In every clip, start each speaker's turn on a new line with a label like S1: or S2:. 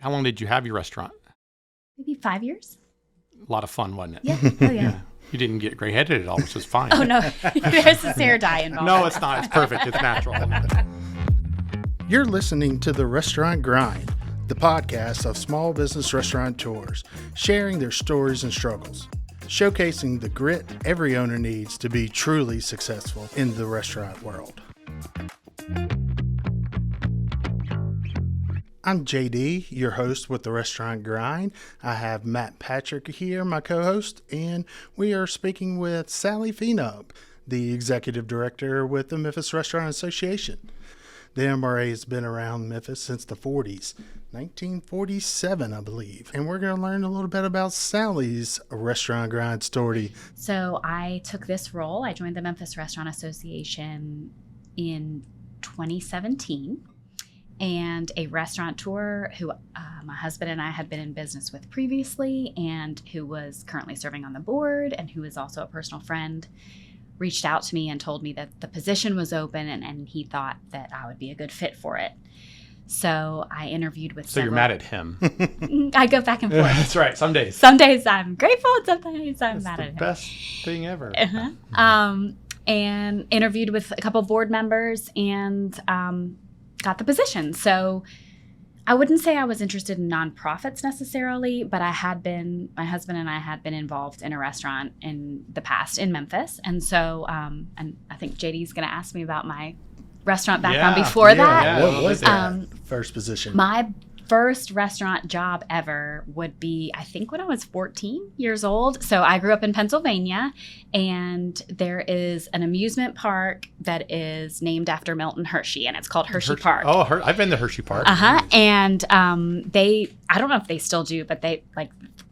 S1: How long did you have your restaurant?
S2: Maybe 5 years.
S1: A lot of fun, wasn't it?
S2: Yeah. Oh, yeah.
S1: You didn't get gray-headed at all, which was fine.
S2: Oh, no. There's this hair dye involved.
S1: No, it's not. It's perfect. It's natural.
S3: You're listening to The Restaurant Grind, the podcast of small business restaurateurs, sharing their stories and struggles, showcasing the grit every owner needs to be truly successful in the restaurant world. I'm JD, your host with The Restaurant Grind. I have Matt Patrick here, my co-host, and we are speaking with Sally Fienup, the executive director with the Memphis Restaurant Association. The MRA has been around Memphis since the 40s, 1947, I believe. And we're going to learn a little bit about Sally's restaurant grind story.
S2: So I took this role. I joined the Memphis Restaurant Association in 2017. And a restaurateur who my husband and I had been in business with previously and who was currently serving on the board and who is also a personal friend reached out to me and told me that the position was open and he thought that I would be a good fit for it. So I interviewed with
S1: So you're mad at him.
S2: I go back and forth.
S1: That's right. Some days.
S2: Some days I'm grateful and sometimes I'm mad at him.
S1: Best thing ever.
S2: And interviewed with a couple board members and got the position. So I wouldn't say I was interested in nonprofits necessarily, but my husband and I had been involved in a restaurant in the past in Memphis. And so, and I think JD's going to ask me about my restaurant background before that.
S1: Yeah,
S3: What was that first position?
S2: My first restaurant job ever would be, I think, when I was 14 years old. So I grew up in Pennsylvania, and there is an amusement park that is named after Milton Hershey, and it's called Hershey Park.
S1: Oh, I've been to Hershey Park.
S2: And I don't know if they still do, but they, like,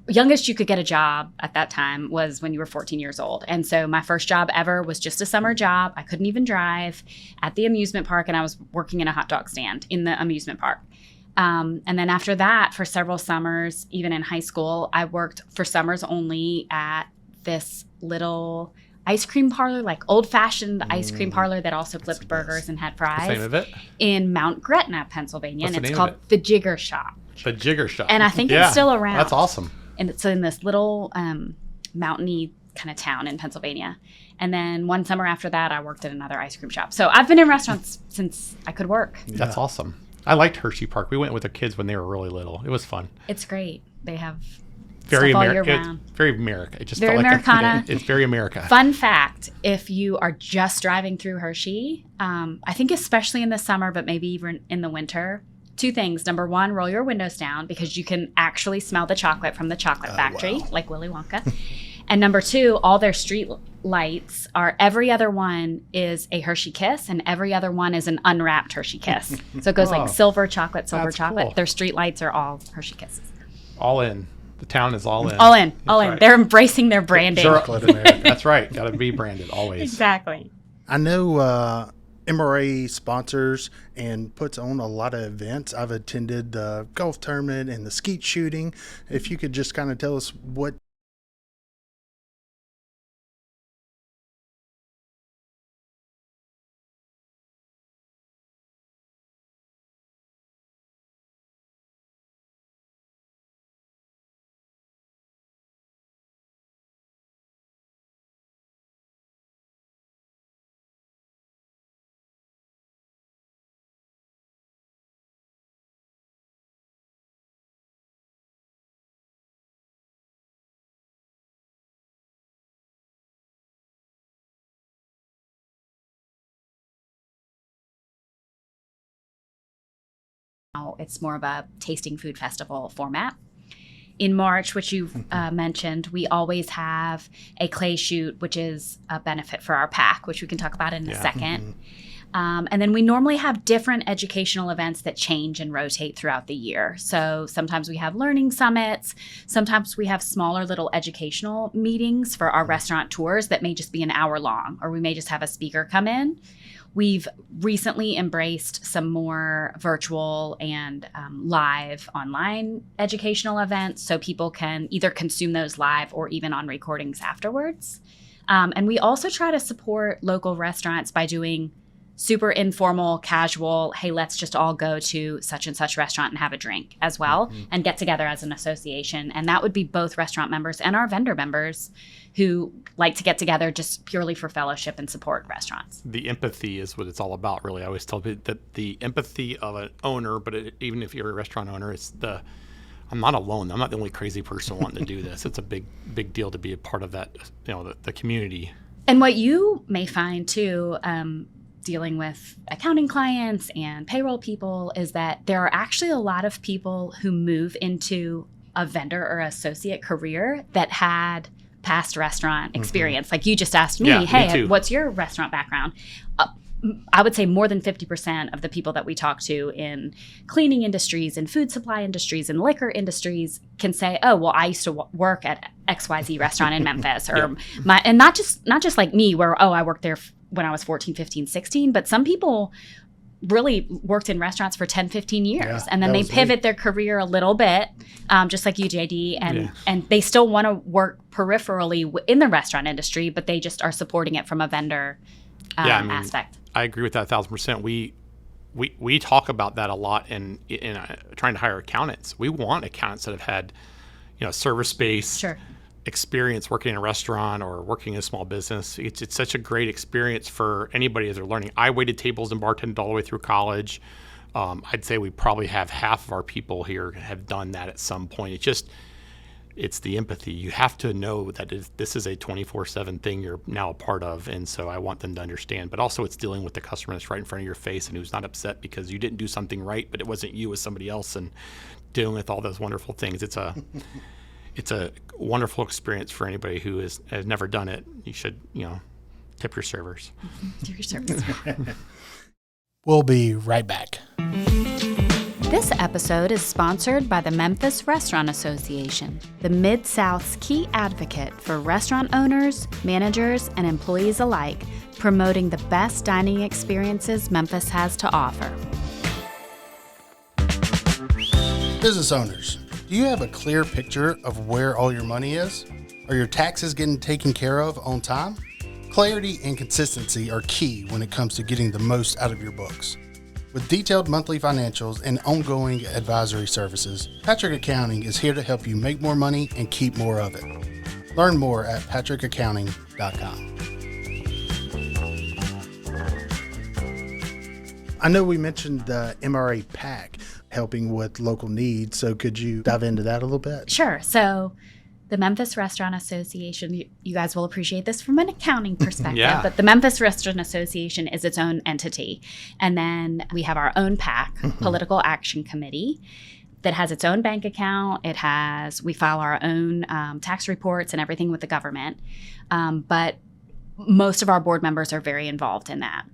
S2: youngest you could get a job at that time was when you were 14 years old. And so my first job ever was just a summer job. I couldn't even drive, at the amusement park, and I was working in a hot dog stand in the amusement park. And then after that, for several summers, even in high school, I worked for summers only at this little ice cream parlor, like old-fashioned ice cream parlor that also flipped burgers and had fries.
S1: What's the name of it?
S2: In Mount Gretna, Pennsylvania.
S1: What's
S2: and
S1: the
S2: it's
S1: name
S2: called
S1: of it?
S2: The Jigger Shop.
S1: The Jigger Shop.
S2: And I think it's still around.
S1: That's awesome.
S2: And it's in this little mountainy kind of town in Pennsylvania. And then one summer after that, I worked at another ice cream shop. So I've been in restaurants since I could work.
S1: That's awesome. I liked Hershey Park. We went with the kids when they were really little. It was fun.
S2: It's great. They have
S1: Very
S2: stuff all year
S1: American.
S2: round.
S1: Very America. It just
S2: Very
S1: felt like
S2: Americana.
S1: It's very America.
S2: Fun fact, if you are just driving through Hershey, I think especially in the summer, but maybe even in the winter, two things. Number one, roll your windows down because you can actually smell the chocolate from the chocolate factory, like Willy Wonka. And number two, all their street lights are, every other one is a Hershey Kiss and every other one is an unwrapped Hershey Kiss. So it goes like silver chocolate,
S1: That's
S2: chocolate.
S1: cool.
S2: Their street lights are all Hershey Kisses.
S1: All in. The town is all in.
S2: All in.
S1: Right.
S2: They're embracing their branding.
S3: Chocolate America.
S1: That's right. Got to be branded always.
S2: Exactly.
S3: I know MRA sponsors and puts on a lot of events. I've attended the golf tournament and the skeet shooting. If you could just kind of tell us what
S2: It's more of a tasting food festival format. In March, which you've mentioned, we always have a clay shoot, which is a benefit for our PAC, which we can talk about in a second. And then we normally have different educational events that change and rotate throughout the year. So sometimes we have learning summits. Sometimes we have smaller little educational meetings for our restaurateurs that may just be an hour long, or we may just have a speaker come in. We've recently embraced some more virtual and live online educational events so people can either consume those live or even on recordings afterwards. And we also try to support local restaurants by doing super informal, casual, hey, let's just all go to such and such restaurant and have a drink as well and get together as an association. And that would be both restaurant members and our vendor members who like to get together just purely for fellowship and support restaurants.
S1: The empathy is what it's all about, really. I always tell people that the empathy of an owner, but even if you're a restaurant owner, I'm not alone. I'm not the only crazy person wanting to do this. It's a big deal to be a part of that, the community.
S2: And what you may find too, dealing with accounting clients and payroll people, is that there are actually a lot of people who move into a vendor or associate career that had past restaurant experience. Like you just asked me, hey, what's your restaurant background? I would say more than 50% of the people that we talk to in cleaning industries and food supply industries and liquor industries can say, oh, well, I used to work at XYZ restaurant in Memphis, or and not just like me where, I worked there when I was 14, 15, 16, but some people really worked in restaurants for 10, 15 years. And then they pivot their career a little bit, just like you, JD, and they still want to work peripherally in the restaurant industry, but they just are supporting it from a vendor aspect.
S1: I agree with that 1,000%. We talk about that a lot in trying to hire accountants. We want accountants that have had, service-based experience working in a restaurant or working in a small business. It's such a great experience for anybody as they're learning. I waited tables and bartended all the way through college. I'd say we probably have half of our people here have done that at some point. It's the empathy. You have to know that this is a 24/7 thing you're now a part of, and so I want them to understand. But also it's dealing with the customer that's right in front of your face and who's not upset because you didn't do something right, but it wasn't you, it was somebody else, and dealing with all those wonderful things. It's a wonderful experience for anybody who has never done it. You should, tip your servers.
S2: Tip your servers.
S3: We'll be right back.
S2: This episode is sponsored by the Memphis Restaurant Association, the Mid-South's key advocate for restaurant owners, managers, and employees alike, promoting the best dining experiences Memphis has to offer.
S3: Business owners, do you have a clear picture of where all your money is? Are your taxes getting taken care of on time? Clarity and consistency are key when it comes to getting the most out of your books. With detailed monthly financials and ongoing advisory services, Patrick Accounting is here to help you make more money and keep more of it. Learn more at patrickaccounting.com. I know we mentioned the MRA PAC helping with local needs, so could you dive into that a little bit?
S2: Sure. So the Memphis Restaurant Association, you guys will appreciate this from an accounting perspective, but the Memphis Restaurant Association is its own entity. And then we have our own PAC, Political Action Committee, that has its own bank account. We file our own tax reports and everything with the government. But most of our board members are very involved in that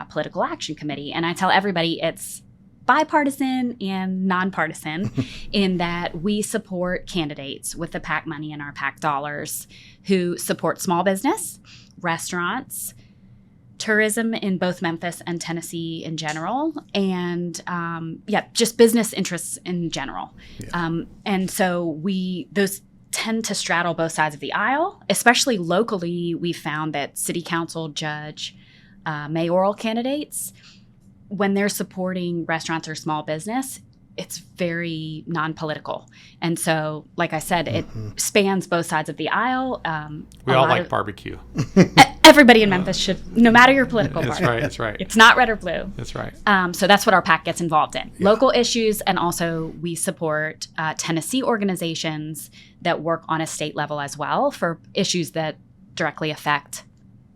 S2: Political Action Committee. And I tell everybody it's bipartisan and nonpartisan in that we support candidates with the PAC money and our PAC dollars who support small business, restaurants, tourism in both Memphis and Tennessee in general, and just business interests in general. And so those tend to straddle both sides of the aisle, especially locally. We found that city council, judge, mayoral candidates, when they're supporting restaurants or small business, it's very non-political. And so, like I said, it spans both sides of the aisle.
S1: We all like barbecue.
S2: Everybody in Memphis should, no matter your political party.
S1: That's right.
S2: It's not red or blue.
S1: That's right.
S2: So that's what our PAC gets involved in. Local issues, and also we support Tennessee organizations that work on a state level as well for issues that directly affect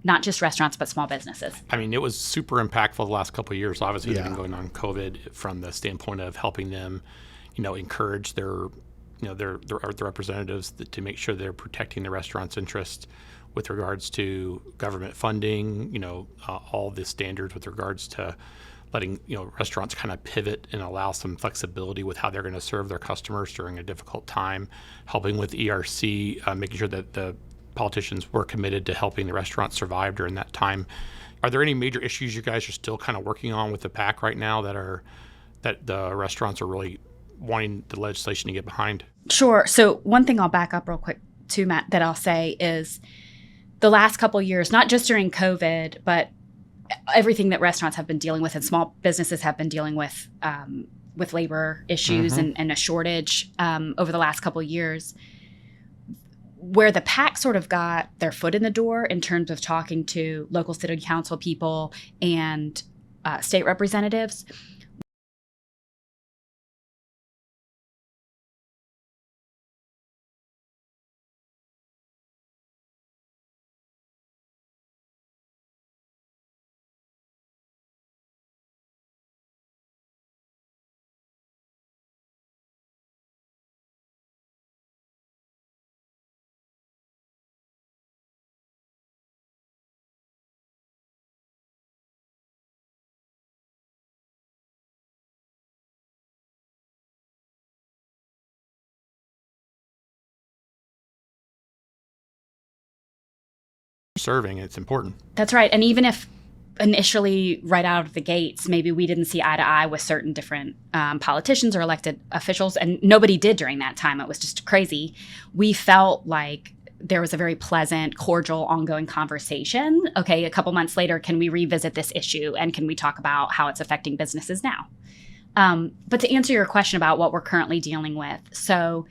S2: not just restaurants, but small businesses.
S1: I mean, it was super impactful the last couple of years, obviously, even going on COVID, from the standpoint of helping them, encourage their representatives to make sure they're protecting the restaurant's interest with regards to government funding, all the standards with regards to letting, restaurants kind of pivot and allow some flexibility with how they're going to serve their customers during a difficult time, helping with ERC, making sure that the politicians were committed to helping the restaurants survive during that time. Are there any major issues you guys are still kind of working on with the PAC right now that the restaurants are really wanting the legislation to get behind?
S2: Sure. So one thing I'll back up real quick too, Matt, that I'll say is the last couple of years, not just during COVID, but everything that restaurants have been dealing with and small businesses have been dealing with labor issues and a shortage over the last couple of years, where the PAC sort of got their foot in the door in terms of talking to local city council people and state representatives.
S1: Serving, it's important.
S2: That's right. And even if initially right out of the gates, maybe we didn't see eye to eye with certain different politicians or elected officials, and nobody did during that time. It was just crazy. We felt like there was a very pleasant, cordial, ongoing conversation. Okay, a couple months later, can we revisit this issue and can we talk about how it's affecting businesses now? But to answer your question about what we're currently dealing with, so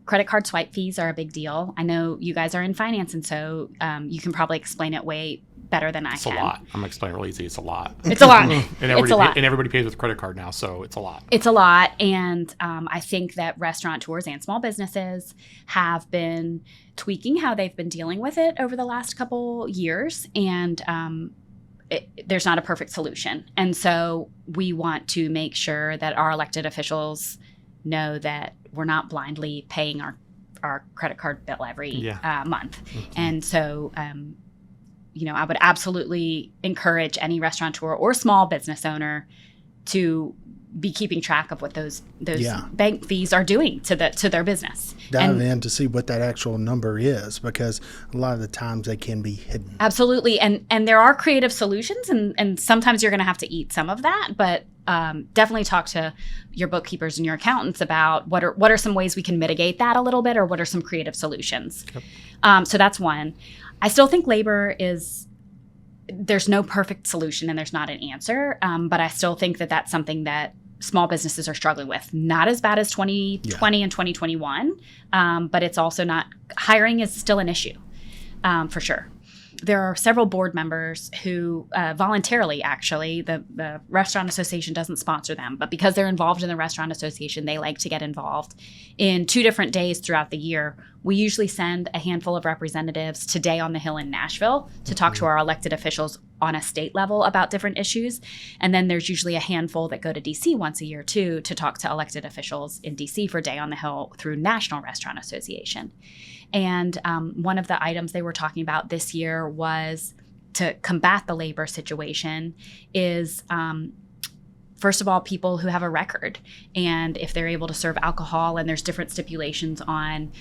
S2: credit card swipe fees are a big deal. I know you guys are in finance, and so you can probably explain it way better than I can.
S1: It's a lot. I'm going to explain it real easy. It's a lot.
S2: It's a lot.
S1: And everybody pays with credit card now, so it's a lot.
S2: It's a lot. And I think that restaurateurs and small businesses have been tweaking how they've been dealing with it over the last couple years. And there's not a perfect solution. And so we want to make sure that our elected officials know that we're not blindly paying our credit card bill every month. And so, I would absolutely encourage any restaurateur or small business owner to be keeping track of what those bank fees are doing to their business.
S3: Dive in to see what that actual number is, because a lot of the times they can be hidden.
S2: Absolutely. And there are creative solutions, and sometimes you're going to have to eat some of that, but definitely talk to your bookkeepers and your accountants about what are some ways we can mitigate that a little bit, or what are some creative solutions. Yep. So that's one. I still think labor there's no perfect solution and there's not an answer, but I still think that that's something that small businesses are struggling with. Not as bad as 2020 and 2021, but it's also not, hiring is still an issue, for sure. There are several board members who voluntarily, actually, the Restaurant Association doesn't sponsor them, but because they're involved in the Restaurant Association, they like to get involved. In 2 different days throughout the year, we usually send a handful of representatives to Day on the Hill in Nashville to talk to our elected officials on a state level about different issues. And then there's usually a handful that go to DC once a year, too, to talk to elected officials in DC for Day on the Hill through National Restaurant Association. And one of the items they were talking about this year was to combat the labor situation is, first of all, people who have a record. And if they're able to serve alcohol, and there's different stipulations on,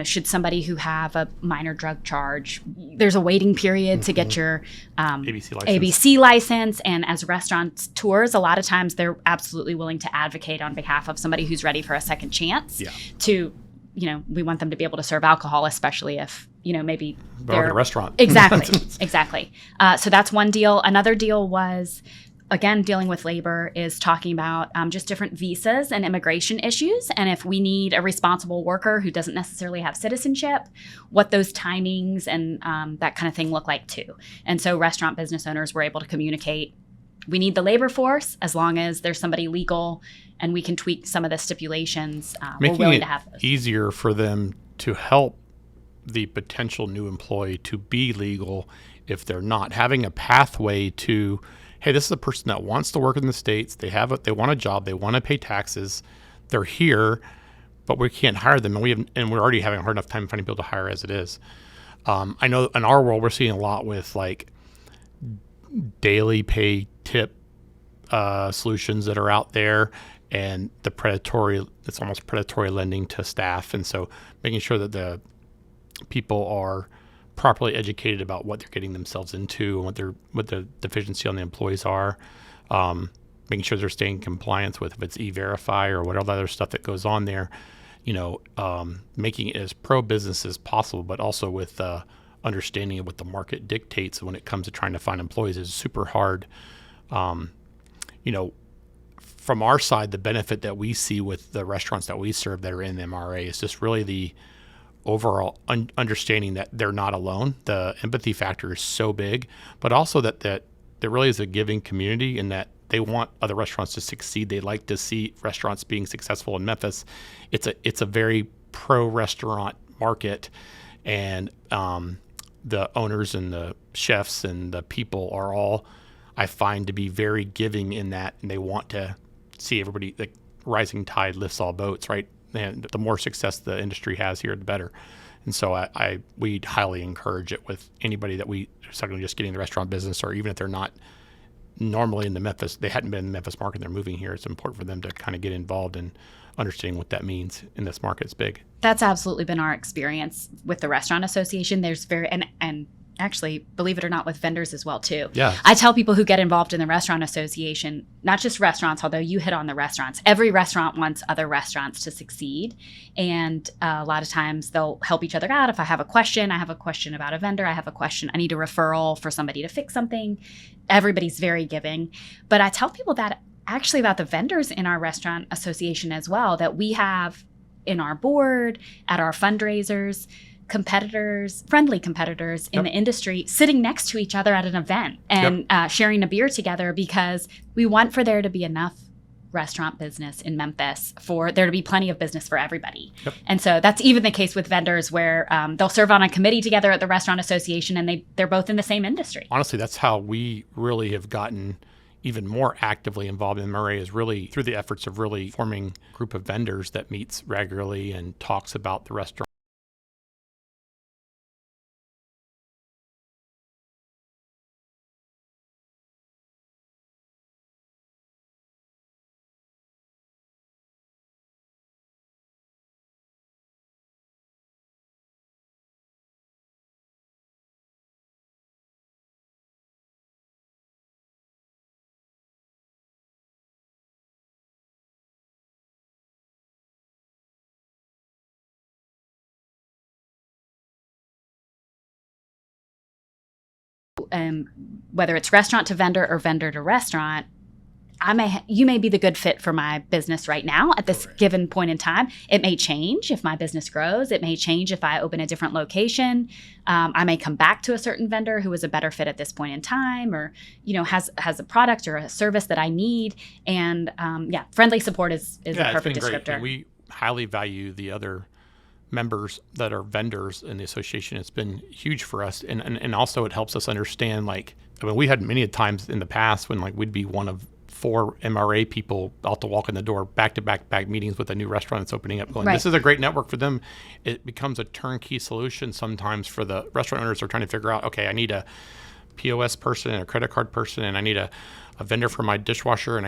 S2: should somebody who have a minor drug charge, there's a waiting period to get your ABC license. And as restaurateurs, a lot of times they're absolutely willing to advocate on behalf of somebody who's ready for a second chance to, we want them to be able to serve alcohol, especially if, maybe
S1: they're at a restaurant.
S2: Exactly. So that's one deal. Another deal was, again, dealing with labor, is talking about just different visas and immigration issues. And if we need a responsible worker who doesn't necessarily have citizenship, what those timings and that kind of thing look like too. And so restaurant business owners were able to communicate, we need the labor force as long as there's somebody legal and we can tweak some of the stipulations. We're willing to have those.
S1: Making it easier for them to help the potential new employee to be legal if they're not. Having a pathway to, hey, this is a person that wants to work in the States. They want a job. They want to pay taxes. They're here, but we can't hire them. And we're already having a hard enough time finding people to hire as it is. I know in our world, we're seeing a lot with like daily pay tip solutions that are out there, and it's almost predatory lending to staff. And so making sure that the people are properly educated about what they're getting themselves into and what the deficiency on the employees are, making sure they're staying in compliance with, if it's E-Verify or whatever other stuff that goes on there, making it as pro-business as possible, but also with understanding of what the market dictates when it comes to trying to find employees is super hard. You know, from our side, the benefit that we see with the restaurants that we serve that are in the MRA is just really the overall understanding that they're not alone. The empathy factor is so big, but also that there really is a giving community, and that they want other restaurants to succeed. They like to see restaurants being successful in Memphis. It's a very pro-restaurant market, and the owners and the chefs and the people are all, I find, to be very giving in that, and they want to see everybody, like, rising tide lifts all boats, right? And the more success the industry has here, the better. And so we highly encourage it with anybody that we are suddenly just getting in the restaurant business, or even if they're not normally in the Memphis, they hadn't been in the Memphis market, they're moving here. It's important for them to kind of get involved in understanding what that means in this market. It's big.
S2: That's absolutely been our experience with the Restaurant Association. There's and actually, believe it or not, with vendors as well too.
S1: Yeah.
S2: I tell people who get involved in the Restaurant Association, not just restaurants, although you hit on the restaurants, every restaurant wants other restaurants to succeed. And a lot of times they'll help each other out. If I have a question about a vendor, I have a question, I need a referral for somebody to fix something. Everybody's very giving. But I tell people that actually about the vendors in our Restaurant Association as well, that we have in our board, at our fundraisers, friendly competitors in the industry sitting next to each other at an event and sharing a beer together, because we want for there to be enough restaurant business in Memphis for there to be plenty of business for everybody. Yep. And so that's even the case with vendors where they'll serve on a committee together at the Restaurant Association, and they're both in the same industry.
S1: Honestly, that's how we really have gotten even more actively involved in MRA, is really through the efforts of really forming a group of vendors that meets regularly and talks about the restaurant.
S2: Whether it's restaurant to vendor or vendor to restaurant, you may be the good fit for my business right now at this given point in time. It may change if my business grows. It may change if I open a different location. I may come back to a certain vendor who is a better fit at this point in time, or has a product or a service that I need. And friendly support is a perfect
S1: it's been
S2: descriptor.
S1: Great. And we highly value the other members that are vendors in the association. It's been huge for us, and also it helps us understand, we had many times in the past when we'd be one of 4 MRA people out to walk in the door, back meetings with a new restaurant that's opening up, going, This is a great network for them. It becomes a turnkey solution sometimes for the restaurant owners. They're trying to figure out, okay, I need a POS person and a credit card person, and I need a vendor for my dishwasher, and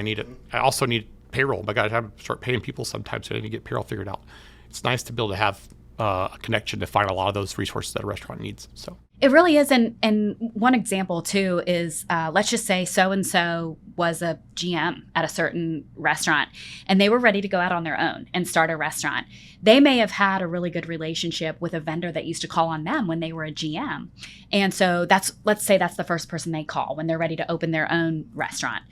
S1: I also need payroll. I got to start paying people sometimes, so I need to get payroll figured out. It's nice to be able to have a connection to find a lot of those resources that a restaurant needs. So
S2: it really is. And one example too is, let's just say so-and-so was a GM at a certain restaurant, and they were ready to go out on their own and start a restaurant. They may have had a really good relationship with a vendor that used to call on them when they were a GM. And so let's say that's the first person they call when they're ready to open their own restaurant.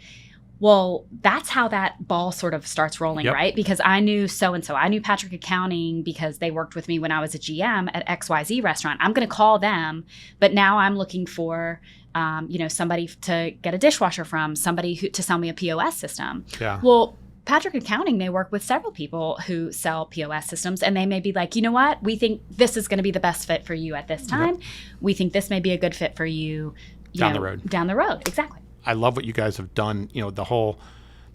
S2: Well, that's how that ball sort of starts rolling, right? Because I knew so-and-so. I knew Patrick Accounting because they worked with me when I was a GM at XYZ restaurant. I'm going to call them, but now I'm looking for, somebody to get a dishwasher from, somebody to sell me a POS system.
S1: Yeah.
S2: Well, Patrick Accounting may work with several people who sell POS systems, and they may be like, you know what? We think this is going to be the best fit for you at this time. Yep. We think this may be a good fit for you,
S1: down the road.
S2: Down the road, exactly.
S1: I love what you guys have done, the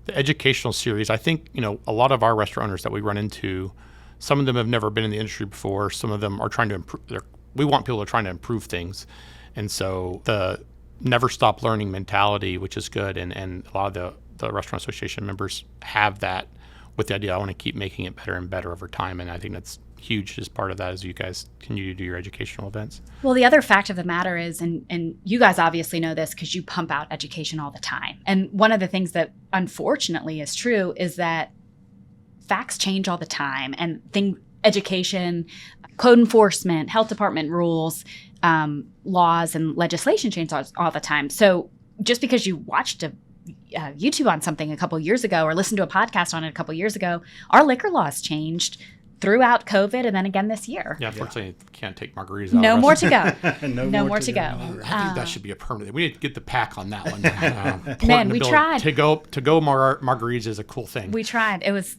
S1: educational series. I think, a lot of our restaurant owners that we run into, some of them have never been in the industry before. Some of them are trying to improve. We want people to try to improve things. And so the never stop learning mentality, which is good. And a lot of the Restaurant Association members have that, with the idea, I want to keep making it better and better over time. And I think that's huge as part of that as you guys continue to do your educational events.
S2: Well, the other fact of the matter is, and you guys obviously know this because you pump out education all the time. And one of the things that unfortunately is true is that facts change all the time, and education code enforcement, health department rules, laws, and legislation change all the time. So just because you watched a YouTube on something a couple years ago or listened to a podcast on it a couple years ago, our liquor laws changed throughout COVID and then again this year.
S1: Yeah, unfortunately, you can't take margaritas out.
S2: No more to go.
S3: No
S2: more to go.
S1: I think that should be a permanent. We need to get the pack on that one.
S2: Man, we tried.
S1: To go margaritas is a cool thing.
S2: We tried. It was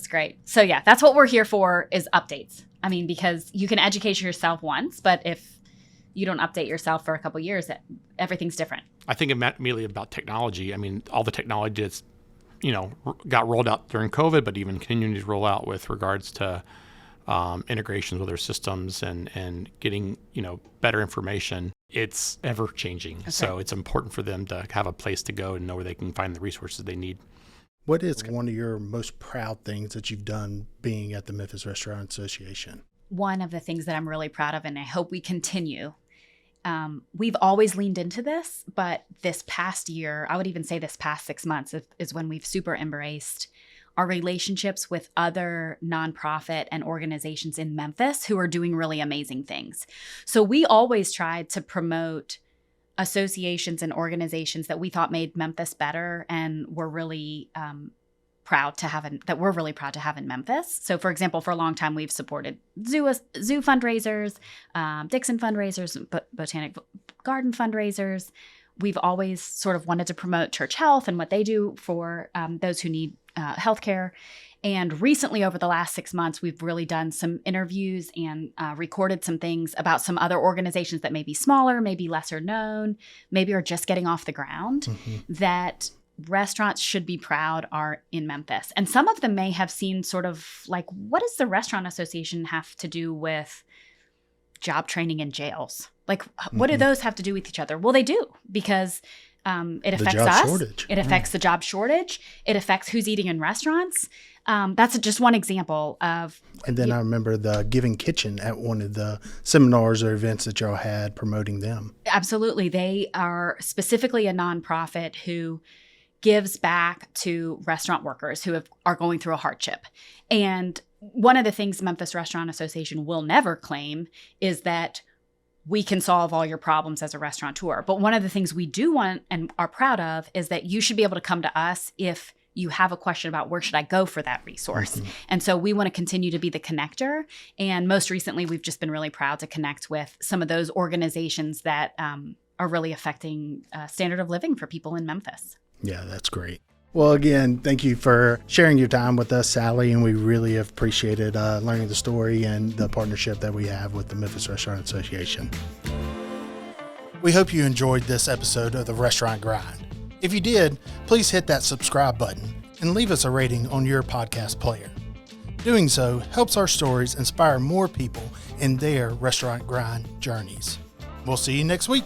S2: great. So yeah, that's what we're here for, is updates. I mean, because you can educate yourself once, but if you don't update yourself for a couple years, everything's different.
S1: I think immediately about technology. I mean, all the technology that's, got rolled out during COVID, but even continuing to roll out with regards to integrations with their systems and getting, better information. It's ever changing. Okay. So it's important for them to have a place to go and know where they can find the resources they need.
S3: What is one of your most proud things that you've done being at the Memphis Restaurant Association?
S2: One of the things that I'm really proud of, and I hope we continue, we've always leaned into this, but this past year, I would even say this past 6 months is when we've super embraced our relationships with other nonprofit and organizations in Memphis who are doing really amazing things. So we always tried to promote associations and organizations that we thought made Memphis better and were really proud to have in Memphis. So for example, for a long time, we've supported zoo fundraisers, Dixon fundraisers, Botanic Garden fundraisers. We've always sort of wanted to promote church health and what they do for those who need healthcare. And recently, over the last 6 months, we've really done some interviews and recorded some things about some other organizations that may be smaller, maybe lesser known, maybe are just getting off the ground, that restaurants should be proud are in Memphis. And some of them may have seen sort of like, what does the Restaurant Association have to do with job training in jails? Like, what do those have to do with each other? Well, they do, because it affects us. Shortage. It affects the job shortage. It affects who's eating in restaurants. That's just one example of.
S3: And then I remember the Giving Kitchen at one of the seminars or events that y'all had promoting them.
S2: Absolutely. They are specifically a nonprofit who gives back to restaurant workers who are going through a hardship. And one of the things Memphis Restaurant Association will never claim is that we can solve all your problems as a restaurateur. But one of the things we do want and are proud of is that you should be able to come to us if you have a question about where should I go for that resource. And so we want to continue to be the connector. And most recently, we've just been really proud to connect with some of those organizations that are really affecting standard of living for people in Memphis.
S3: Yeah, that's great. Well, again, thank you for sharing your time with us, Sally, and we really have appreciated learning the story and the partnership that we have with the Memphis Restaurant Association. We hope you enjoyed this episode of the Restaurant Grind. If you did, please hit that subscribe button and leave us a rating on your podcast player. Doing so helps our stories inspire more people in their restaurant grind journeys. We'll see you next week.